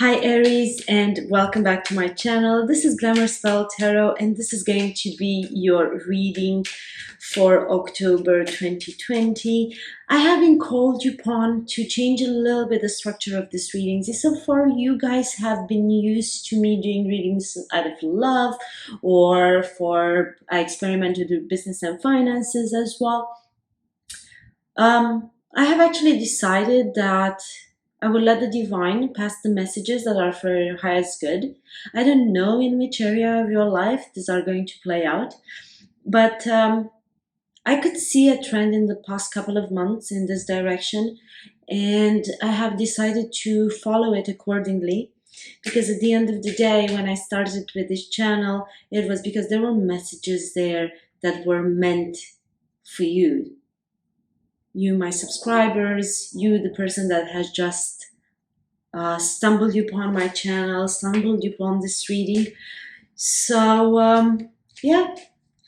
Hi Aries, and welcome back to my channel. This is Glamour Spell Tarot, and this is going to be your reading for October 2020. I have been called upon to change a little bit the structure of this reading. So far, you guys have been used to me doing readings out of love, or for I experiment to do business and finances as well. I have actually decided that I will let the divine pass the messages that are for your highest good. I don't know in which area of your life these are going to play out, but I could see a trend in the past couple of months in this direction, and I have decided to follow it accordingly. Because at the end of the day, when I started with this channel, it was because there were messages there that were meant for you, my subscribers, you, the person that has just stumbled upon my channel, stumbled upon this reading. So, yeah,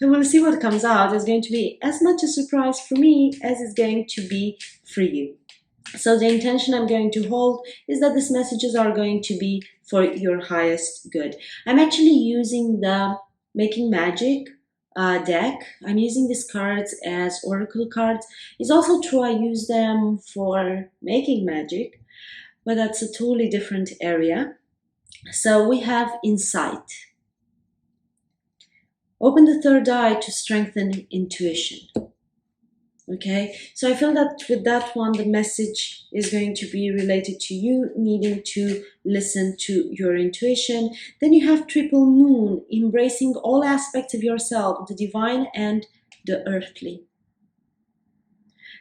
and we'll see what comes out. It's going to be as much a surprise for me as it's going to be for you. So the intention I'm going to hold is that these messages are going to be for your highest good. I'm actually using the Making Magic deck. I'm using these cards as oracle cards. It's also true I use them for making magic, but that's a totally different area. So we have insight. Open the third eye to strengthen intuition. Okay, so I feel that with that one, the message is going to be related to you needing to listen to your intuition. Then you have triple moon, embracing all aspects of yourself, the divine and the earthly.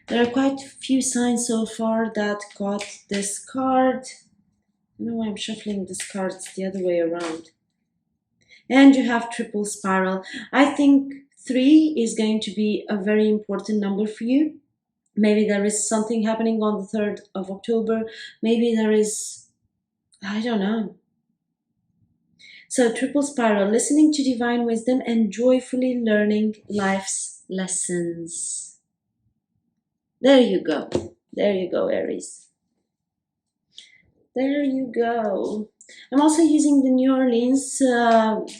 There are quite a few signs so far that got this card. No, I'm shuffling these cards the other way around. And you have triple spiral. I think 3 is going to be a very important number for you. Maybe there is something happening on the 3rd of October. Maybe there is, I don't know. So triple spiral, listening to divine wisdom and joyfully learning life's lessons. There you go. There you go, Aries. There you go. I'm also using the New Orleans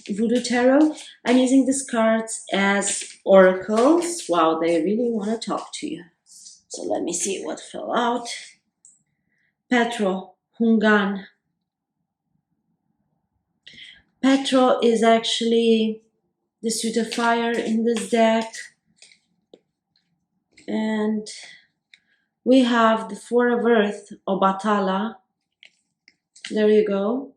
Voodoo Tarot. I'm using these cards as oracles. Wow, they really want to talk to you. So let me see what fell out. Petro, Hungan. Petro is actually the suit of fire in this deck. And we have the 4 of Earth, Obatala. There you go.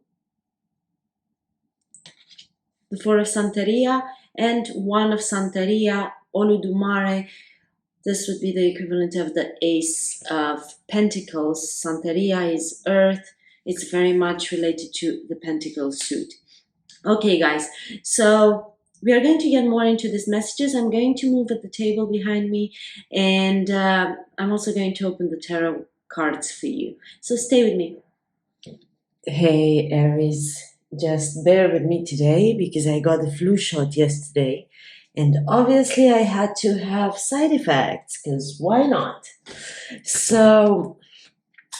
The 4 of Santeria and 1 of Santeria, Oludumare. This would be the equivalent of the Ace of Pentacles. Santeria is Earth. It's very much related to the Pentacle suit. Okay, guys, so we are going to get more into these messages. I'm going to move at the table behind me, and I'm also going to open the tarot cards for you. So stay with me. Hey Aries, just bear with me today because I got the flu shot yesterday, and obviously I had to have side effects because why not? So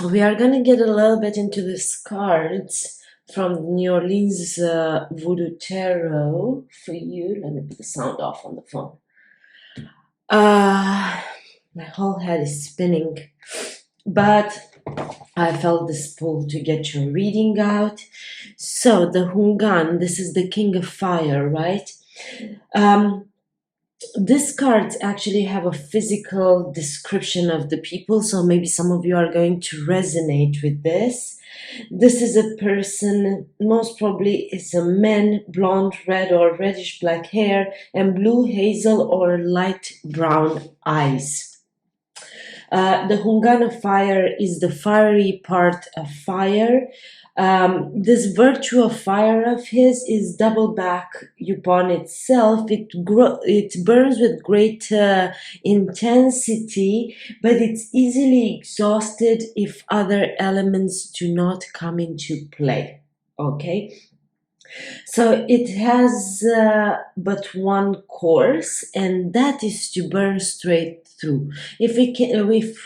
we are gonna get a little bit into these cards from New Orleans Voodoo Tarot for you. Let me put the sound off on the phone. My whole head is spinning, but I felt this pull to get your reading out. So the Hungan, this is the king of fire, right? These cards actually have a physical description of the people, so maybe some of you are going to resonate with this. This is a person, most probably is a man, blonde, red or reddish black hair, and blue, hazel or light brown eyes. The Hungana fire is the fiery part of fire. This virtue of fire of his is double back upon itself. It burns with great intensity, but it's easily exhausted if other elements do not come into play. Okay? So it has but one course, and that is to burn straight through. If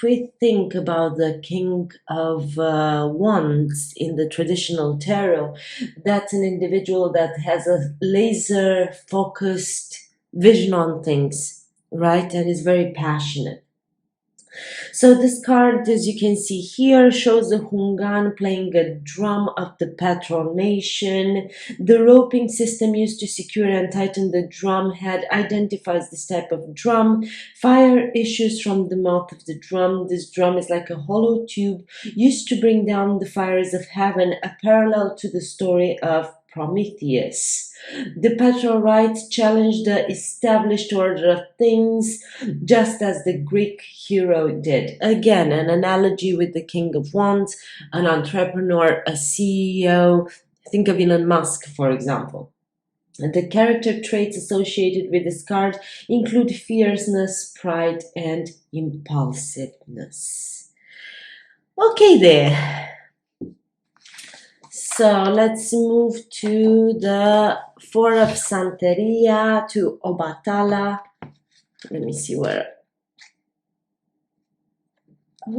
we think about the King of Wands in the traditional tarot, that's an individual that has a laser focused vision on things, right? And is very passionate. So this card, as you can see here, shows the Hungan playing a drum of the patronation. The roping system used to secure and tighten the drum head identifies this type of drum. Fire issues from the mouth of the drum. This drum is like a hollow tube used to bring down the fires of heaven, a parallel to the story of Prometheus. The Petrolites challenged the established order of things, just as the Greek hero did. Again, an analogy with the King of Wands, an entrepreneur, a CEO. Think of Elon Musk, for example. The character traits associated with this card include fierceness, pride, and impulsiveness. Okay, there. So let's move to the Four of Santeria, to Obatala. Let me see what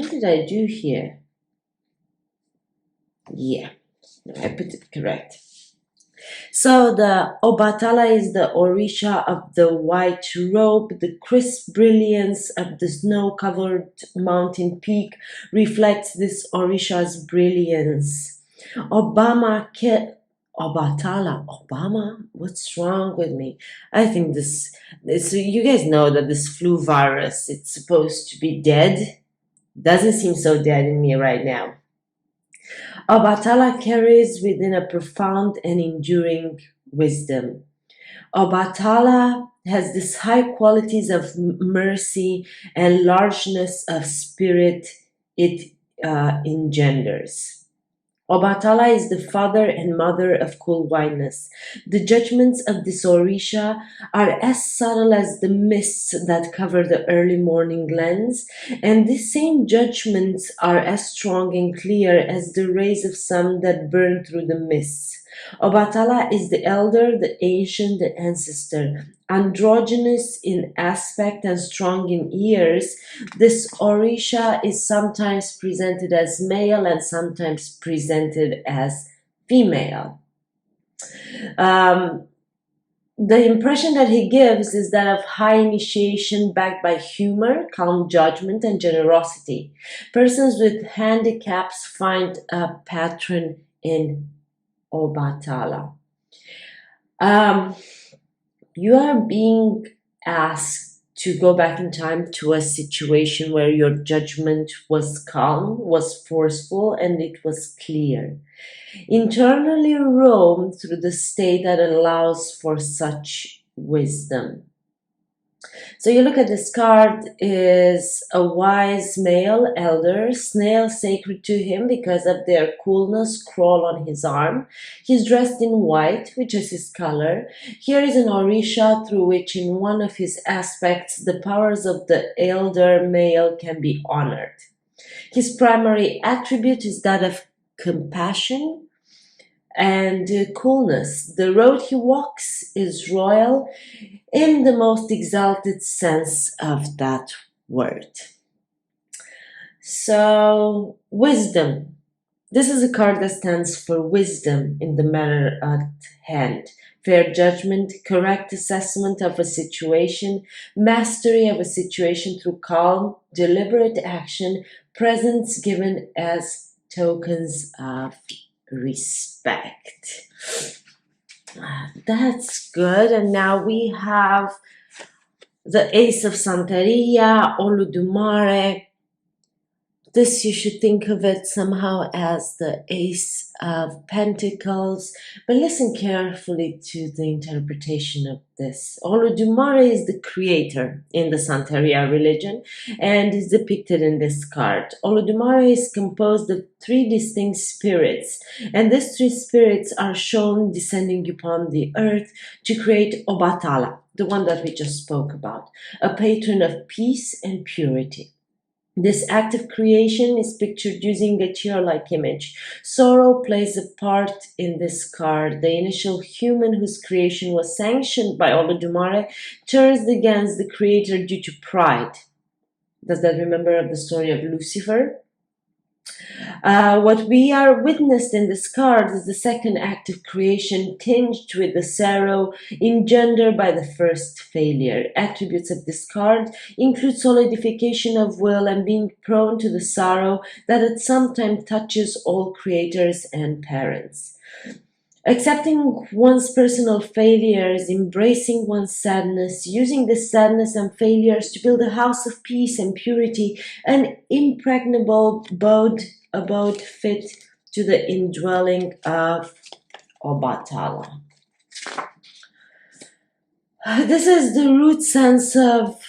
did I do here? Yeah, I put it correct. So the Obatala is the Orisha of the white robe. The crisp brilliance of the snow-covered mountain peak reflects this Orisha's brilliance. Obama? What's wrong with me? I think this, you guys know that this flu virus, it's supposed to be dead. Doesn't seem so dead in me right now. Obatala carries within a profound and enduring wisdom. Obatala has these high qualities of mercy and largeness of spirit it engenders. Obatala is the father and mother of cool whiteness. The judgments of this Orisha are as subtle as the mists that cover the early morning glens, and these same judgments are as strong and clear as the rays of sun that burn through the mists. Obatala is the elder, the ancient, the ancestor. Androgynous in aspect and strong in years, this Orisha is sometimes presented as male and sometimes presented as female. The impression that he gives is that of high initiation backed by humor, calm judgment, and generosity. Persons with handicaps find a pattern in Obatala. You are being asked to go back in time to a situation where your judgment was calm, was forceful, and it was clear. Internally roam through the state that allows for such wisdom. So you look at this card, is a wise male elder, snail sacred to him because of their coolness, crawl on his arm. He's dressed in white, which is his color. Here is an Orisha through which in one of his aspects the powers of the elder male can be honored. His primary attribute is that of compassion and coolness. The road he walks is royal in the most exalted sense of that word. So, wisdom. This is a card that stands for wisdom in the matter at hand. Fair judgment, correct assessment of a situation, mastery of a situation through calm, deliberate action, presents given as tokens of respect. That's good. And now we have the Ace of Santeria, Oludumare. This, you should think of it somehow as the Ace of Pentacles, but listen carefully to the interpretation of this. Oludumare is the creator in the Santeria religion and is depicted in this card. Oludumare is composed of three distinct spirits, and these three spirits are shown descending upon the earth to create Obatala, the one that we just spoke about, a patron of peace and purity. This act of creation is pictured using a tear-like image. Sorrow plays a part in this card. The initial human whose creation was sanctioned by Olodumare turns against the creator due to pride. Does that remember the story of Lucifer? What we are witnessed in this card is the second act of creation tinged with the sorrow engendered by the first failure. Attributes of this card include solidification of will and being prone to the sorrow that at some time touches all creators and parents. Accepting one's personal failures, embracing one's sadness, using this sadness and failures to build a house of peace and purity, an impregnable abode fit to the indwelling of Obatala. This is the root sense of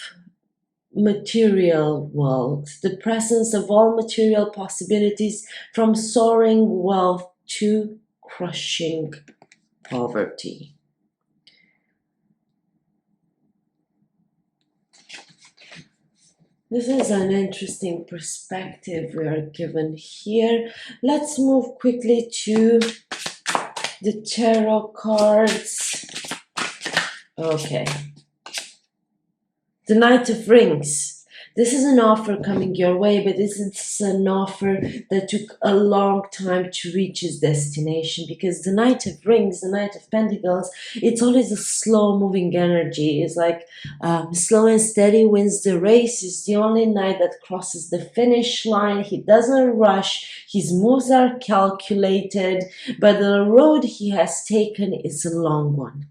material world, the presence of all material possibilities from soaring wealth to crushing poverty. This is an interesting perspective we are given here. Let's move quickly to the tarot cards. Okay. The Knight of Rings. This is an offer coming your way, but this is an offer that took a long time to reach its destination, because the Knight of Rings, the Knight of Pentacles, it's always a slow-moving energy. It's like slow and steady wins the race. He's the only knight that crosses the finish line. He doesn't rush. His moves are calculated, but the road he has taken is a long one.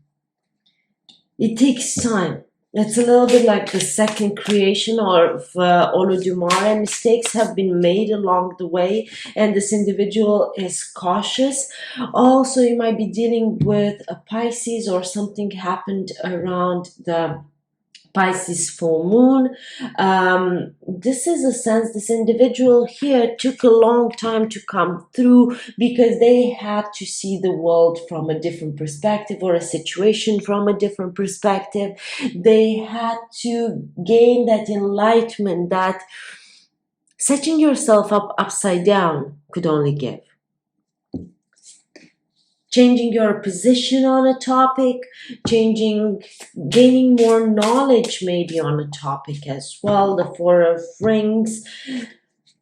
It takes time. It's a little bit like the second creation of Olodumare. Mistakes have been made along the way, and this individual is cautious. Also, you might be dealing with a Pisces, or something happened around the Pisces full moon. This is a sense this individual here took a long time to come through, because they had to see the world from a different perspective, or a situation from a different perspective. They had to gain that enlightenment that setting yourself up upside down could only give. Changing your position on a topic, gaining more knowledge maybe on a topic as well. The Four of Rings,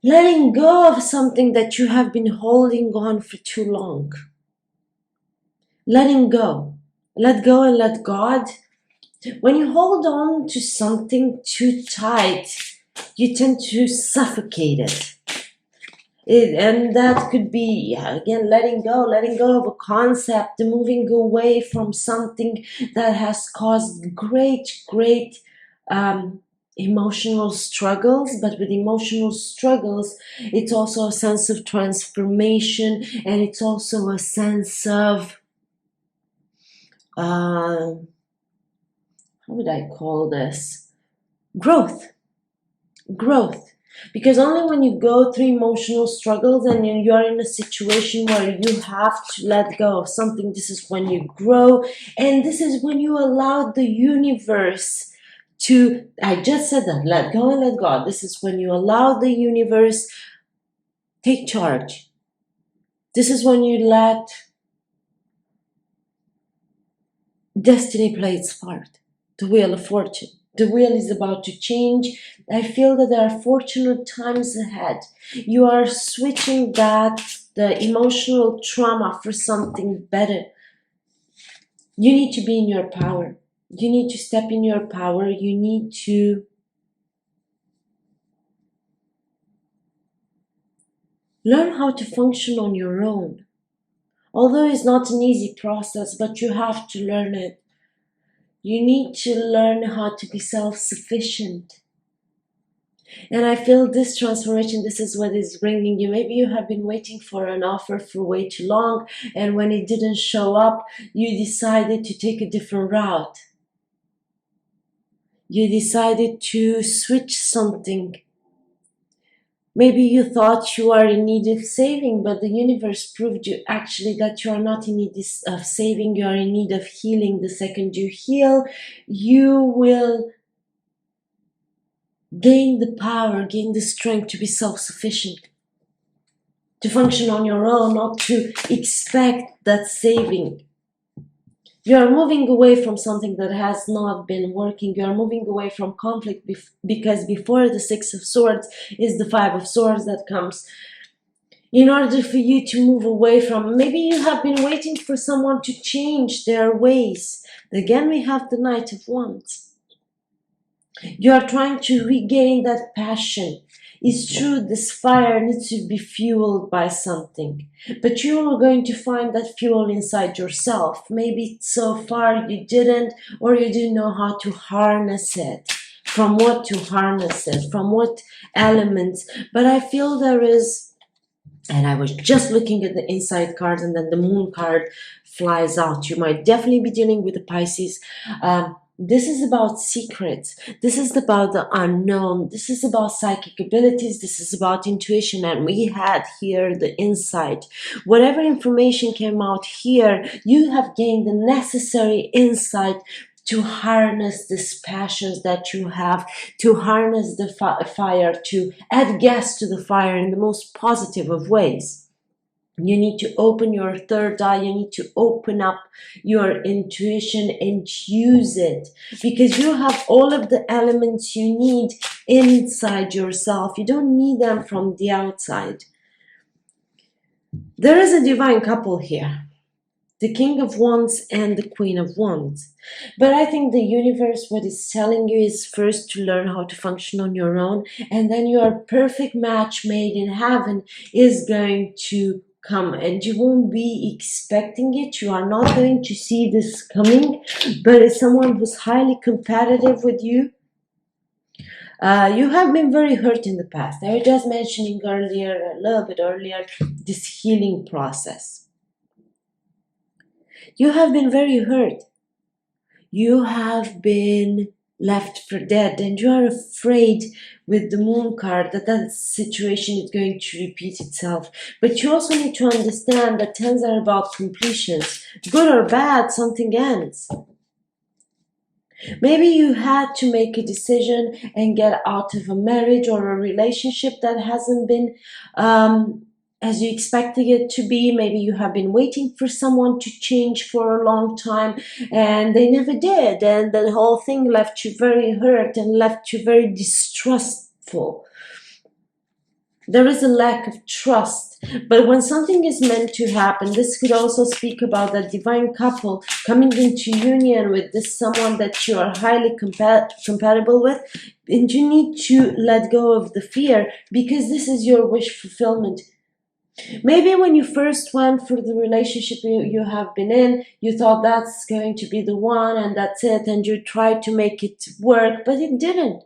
letting go of something that you have been holding on for too long. Letting go. Let go and let God. When you hold on to something too tight, you tend to suffocate it. And that could be, again, letting go of a concept, moving away from something that has caused great emotional struggles. But with emotional struggles, it's also a sense of transformation, and it's also a sense of how would I call this? Growth. Because only when you go through emotional struggles and you're in a situation where you have to let go of something, this is when you grow. And this is when you allow the universe to, I just said that, let go and let God. This is when you allow the universe take charge. This is when you let destiny play its part, the wheel of fortune. The wheel is about to change. I feel that there are fortunate times ahead. You are switching the emotional trauma for something better. You need to be in your power. You need to step in your power. You need to learn how to function on your own. Although it's not an easy process, but you have to learn it. You need to learn how to be self-sufficient. And I feel this transformation, this is what is bringing you. Maybe you have been waiting for an offer for way too long, and when it didn't show up, you decided to take a different route. You decided to switch something. Maybe you thought you are in need of saving, but the universe proved you actually that you are not in need of saving, you are in need of healing. The second you heal, you will gain the power, gain the strength to be self-sufficient, to function on your own, not to expect that saving. You're moving away from something that has not been working. You're moving away from conflict because before the Six of Swords is the Five of Swords that comes. In order for you to move away from, maybe you have been waiting for someone to change their ways. Again, we have the Knight of Wands. You are trying to regain that passion. It's true, this fire needs to be fueled by something, but you are going to find that fuel inside yourself. Maybe so far you didn't, or you didn't know how to harness it. From what to harness it, from what elements. But I feel there is, and I was just looking at the inside cards, and then the moon card flies out. You might definitely be dealing with the Pisces. This is about secrets. This is about the unknown. This is about psychic abilities. This is about intuition. And we had here the insight. Whatever information came out here, you have gained the necessary insight to harness these passions that you have, to harness the fire, to add gas to the fire in the most positive of ways. You need to open your third eye. You need to open up your intuition and use it, because you have all of the elements you need inside yourself. You don't need them from the outside. There is a divine couple here, the King of Wands and the Queen of Wands. But I think the universe, what it's telling you is first to learn how to function on your own, and then your perfect match made in heaven is going to come, and you won't be expecting it. You are not going to see this coming, but it's someone who's highly competitive with you. You have been very hurt in the past. I was just mentioning earlier, a little bit earlier, this healing process. You have been very hurt. You have been left for dead, and you are afraid with the moon card that situation is going to repeat itself. But you also need to understand that tens are about completions. Good or bad, something ends. Maybe you had to make a decision and get out of a marriage or a relationship that hasn't been as you expected it to be. Maybe you have been waiting for someone to change for a long time and they never did, and the whole thing left you very hurt and left you very distrustful. There is a lack of trust. But when something is meant to happen, this could also speak about that divine couple coming into union with this someone that you are highly compatible with, and you need to let go of the fear, because this is your wish fulfillment. Maybe when you first went for the relationship you have been in, you thought that's going to be the one and that's it, and you tried to make it work, but it didn't.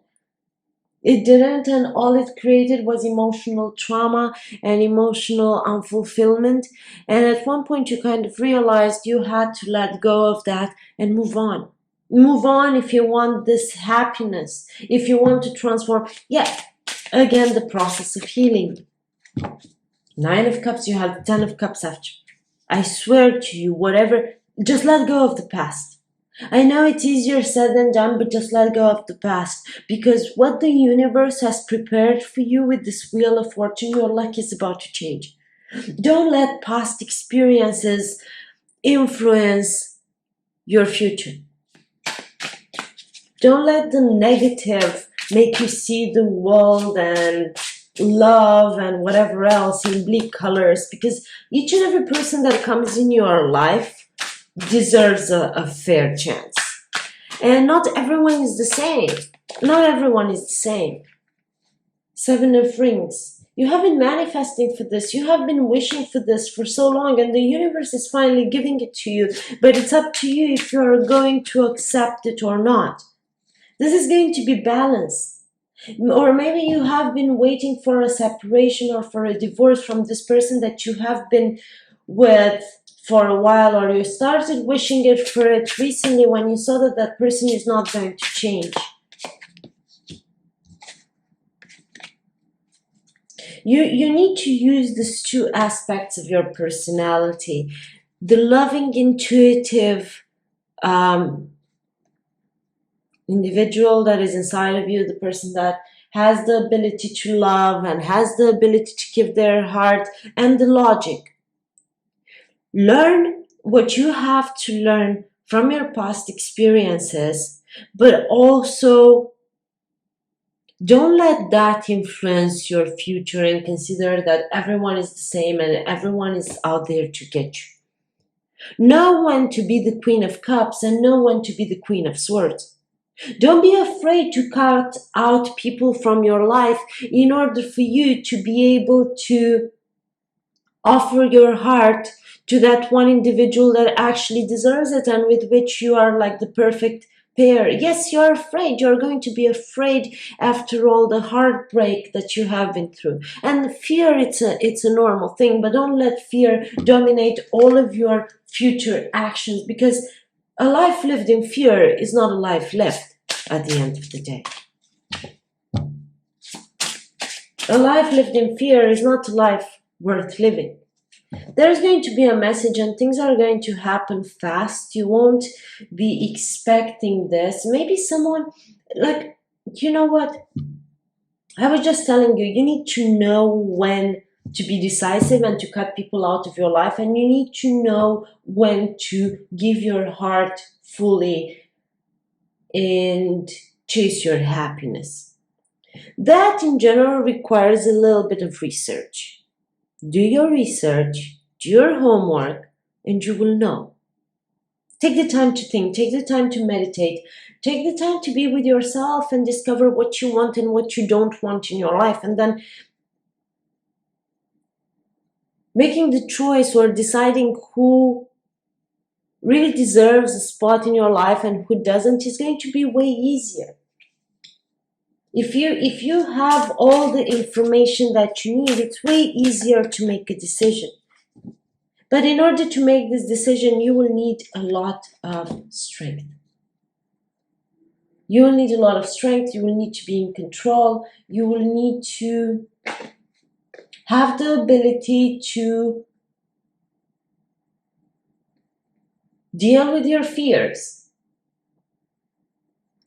It didn't, and all it created was emotional trauma and emotional unfulfillment. And at one point, you kind of realized you had to let go of that and move on. Move on if you want this happiness, if you want to transform. Yeah, again, the process of healing. 9 of Cups, you have 10 of Cups after. I swear to you, whatever, just let go of the past. I know it's easier said than done, but just let go of the past, because what the universe has prepared for you with this Wheel of Fortune, your luck is about to change. Don't let past experiences influence your future. Don't let the negative make you see the world and love and whatever else in bleak colors, because each and every person that comes in your life deserves a fair chance. And not everyone is the same. Not everyone is the same. 7 of Rings. You have been manifesting for this. You have been wishing for this for so long, and the universe is finally giving it to you. But it's up to you if you are going to accept it or not. This is going to be balanced. Or maybe you have been waiting for a separation or for a divorce from this person that you have been with for a while, or you started wishing it for it recently when you saw that that person is not going to change. You need to use these two aspects of your personality. The loving, intuitive individual that is inside of you, the person that has the ability to love and has the ability to give their heart, and the logic. Learn what you have to learn from your past experiences, but also don't let that influence your future and consider that everyone is the same and everyone is out there to get you. Know when to be the Queen of Cups and know when to be the Queen of Swords. Don't be afraid to cut out people from your life in order for you to be able to offer your heart to that one individual that actually deserves it and with which you are like the perfect pair. Yes, you're afraid. You're going to be afraid after all the heartbreak that you have been through. And fear, it's a normal thing, but don't let fear dominate all of your future actions, because a life lived in fear is not a life lived at the end of the day. A life lived in fear is not a life worth living. There's going to be a message and things are going to happen fast. You won't be expecting this. Maybe someone, like, you know what? I was just telling you, you need to know when to be decisive and to cut people out of your life, and you need to know when to give your heart fully and chase your happiness. That in general requires a little bit of research. Do your research, do your homework, and you will know. Take the time to think, take the time to meditate, take the time to be with yourself and discover what you want and what you don't want in your life, and then making the choice or deciding who really deserves a spot in your life and who doesn't is going to be way easier. If you have all the information that you need, it's way easier to make a decision. But in order to make this decision, you will need a lot of strength. You will need a lot of strength. You will need to be in control. You will need to have the ability to deal with your fears.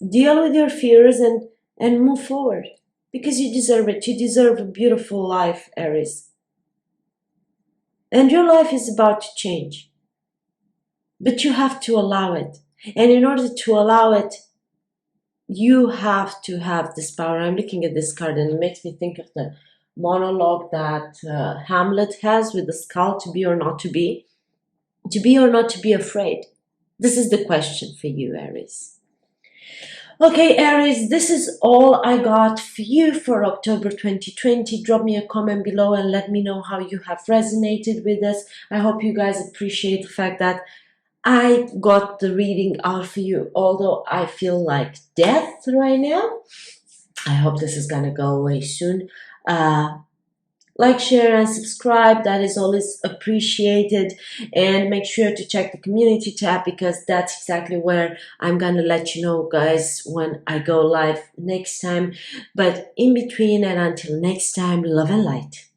Deal with your fears and move forward. Because you deserve it. You deserve a beautiful life, Aries. And your life is about to change. But you have to allow it. And in order to allow it, you have to have this power. I'm looking at this card and it makes me think of the monologue that Hamlet has with the skull, to be or not to be. To be or not to be afraid. This is the question for you, Aries. Okay, Aries, this is all I got for you for October 2020. Drop me a comment below and let me know how you have resonated with this. I hope you guys appreciate the fact that I got the reading out for you, although I feel like death right now. I hope this is gonna go away soon. Like, share, and subscribe. That is always appreciated. And make sure to check the community tab, because that's exactly where I'm gonna let you know, guys, when I go live next time. But in between and until next time, love and light.